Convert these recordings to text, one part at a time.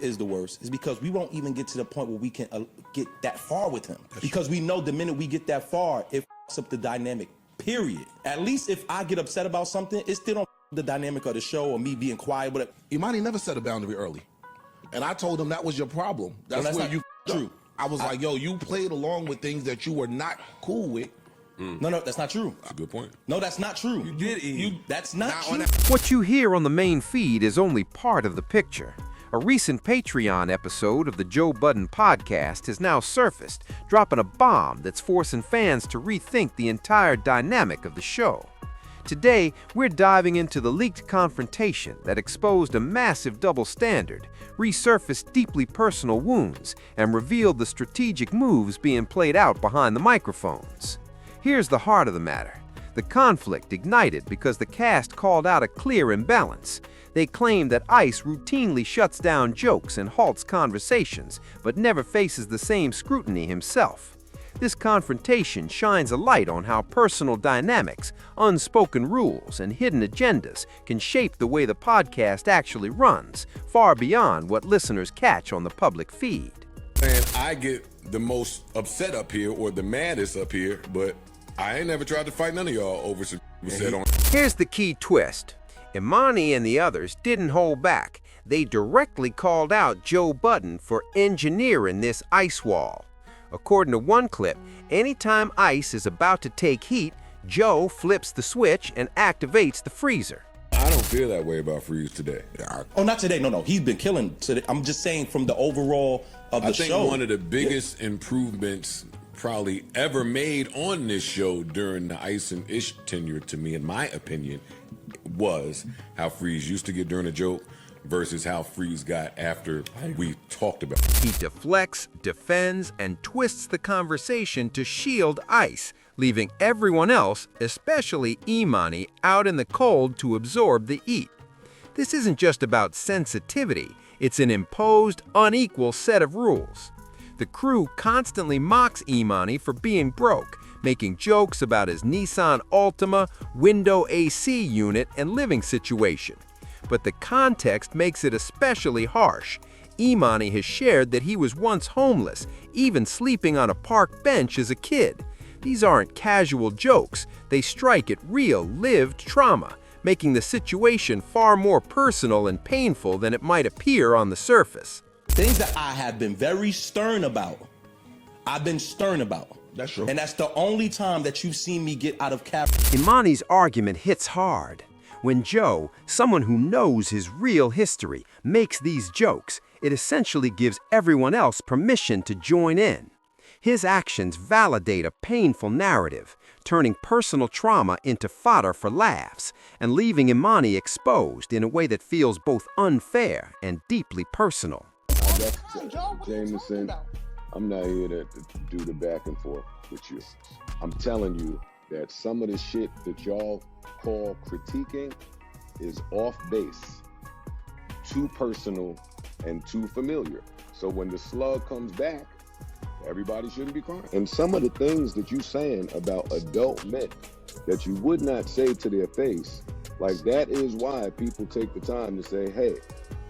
is the worst is because we won't even get to the point where we can get that far with him. Because we know the minute we get that far, it fucks up the dynamic, period. At least if I get upset about something, it still don't fuck the dynamic of the show or me being quiet. But Emanny never set a boundary early. And I told him that was your problem. That's where you true. I was like, yo, you played along with things that you were not cool with. No, that's not true. That's a good point. No, that's not true. You did. That's not true. What you hear on the main feed is only part of the picture. A recent Patreon episode of the Joe Budden podcast has now surfaced, dropping a bomb that's forcing fans to rethink the entire dynamic of the show. Today, we're diving into the leaked confrontation that exposed a massive double standard, resurfaced deeply personal wounds, and revealed the strategic moves being played out behind the microphones. Here's the heart of the matter. The conflict ignited because the cast called out a clear imbalance. They claim that Ice routinely shuts down jokes and halts conversations, but never faces the same scrutiny himself. This confrontation shines a light on how personal dynamics, unspoken rules, and hidden agendas can shape the way the podcast actually runs, far beyond what listeners catch on the public feed. And I get the most upset up here or the maddest up here, but I ain't never tried to fight none of y'all over some said on. Here's the key twist. Emanny and the others didn't hold back. They directly called out Joe Budden for engineering this ice wall. According to one clip, anytime Ice is about to take heat, Joe flips the switch and activates the freezer. I don't feel that way about Freeze today. Oh, not today. No. He's been killing today. I'm just saying from the overall of the show. I think one of the biggest improvements probably ever made on this show during the Ice and Ish tenure, to me, in my opinion, was how Freeze used to get during a joke versus how Freeze got after we talked about it. He deflects, defends, and twists the conversation to shield Ice, leaving everyone else, especially Emanny, out in the cold to absorb the heat. This isn't just about sensitivity, it's an imposed, unequal set of rules. The crew constantly mocks Emanny for being broke, making jokes about his Nissan Altima, window AC unit, and living situation. But the context makes it especially harsh. Emanny has shared that he was once homeless, even sleeping on a park bench as a kid. These aren't casual jokes, they strike at real, lived trauma, making the situation far more personal and painful than it might appear on the surface. Things that I have been very stern about. I've been stern about. That's true. And that's the only time that you've seen me get out of character. Emanny's argument hits hard. When Joe, someone who knows his real history, makes these jokes, it essentially gives everyone else permission to join in. His actions validate a painful narrative, turning personal trauma into fodder for laughs, and leaving Emanny exposed in a way that feels both unfair and deeply personal. Jameson, I'm not here to do the back and forth with you. I'm telling you that some of the shit that y'all call critiquing is off base, too personal and too familiar. So when the slug comes back, everybody shouldn't be crying. And some of the things that you saying about adult men that you would not say to their face, like that is why people take the time to say, hey,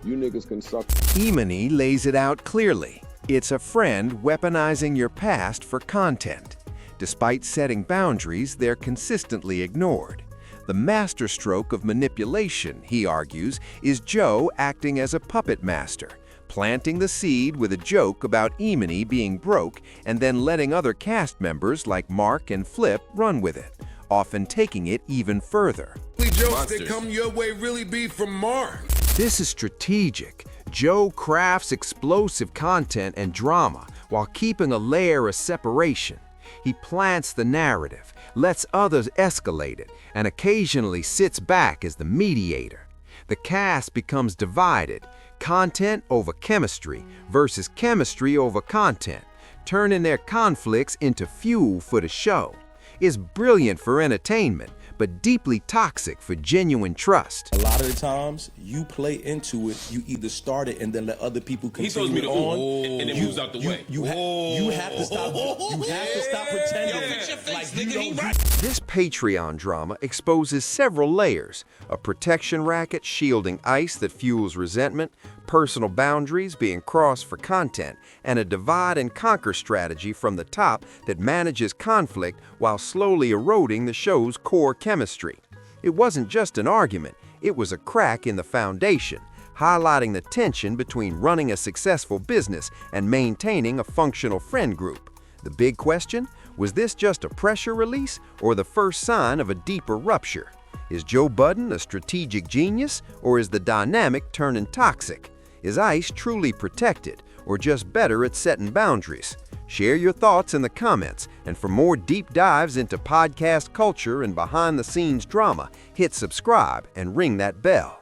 you niggas can suck. Emanny lays it out clearly. It's a friend weaponizing your past for content. Despite setting boundaries, they're consistently ignored. The masterstroke of manipulation, he argues, is Joe acting as a puppet master, planting the seed with a joke about Emanny being broke and then letting other cast members like Mark and Flip run with it, often taking it even further. Jokes that come your way really be from Mark. This is strategic. Joe crafts explosive content and drama while keeping a layer of separation. He plants the narrative, lets others escalate it, and occasionally sits back as the mediator. The cast becomes divided, content over chemistry versus chemistry over content, turning their conflicts into fuel for the show. It's brilliant for entertainment, but deeply toxic for genuine trust. A lot of the times, you play into it. You either start it and then let other people He continue throws me the on. and then moves out the way. You have to stop. You have to stop pretending Yo, fix your face, like nigga, you he don't. right. This Patreon drama exposes several layers: a protection racket shielding ICE that fuels resentment, personal boundaries being crossed for content, and a divide-and-conquer strategy from the top that manages conflict while slowly eroding the show's core chemistry. It wasn't just an argument, it was a crack in the foundation, highlighting the tension between running a successful business and maintaining a functional friend group. The big question? Was this just a pressure release or the first sign of a deeper rupture? Is Joe Budden a strategic genius, or is the dynamic turning toxic? Is ICE truly protected, or just better at setting boundaries? Share your thoughts in the comments, and for more deep dives into podcast culture and behind-the-scenes drama, hit subscribe and ring that bell.